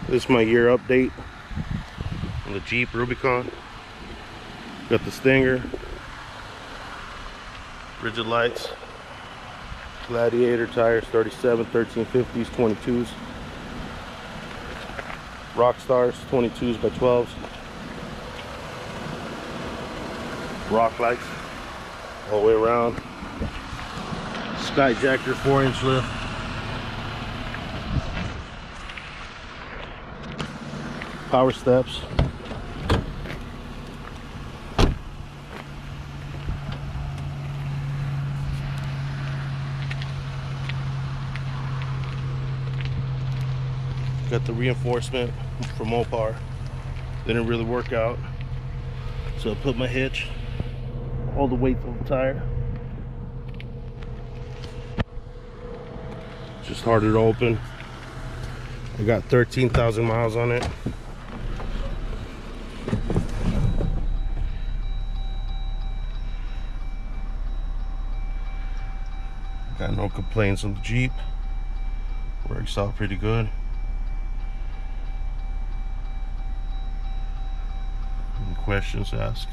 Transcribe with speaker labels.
Speaker 1: This is my year update on the Jeep Rubicon. Got the Stinger, rigid lights, Gladiator tires, 37, 1350s, 22s, Rockstars, 22s by 12s, rock lights all the way around, Skyjacker 4-inch lift, power steps, got the reinforcement from Mopar. Didn't really work out, so I put my hitch all the way to the tire. Just harder to open. I got 13,000 miles on it. Got no complaints on the Jeep. Works out pretty good. Any questions, ask.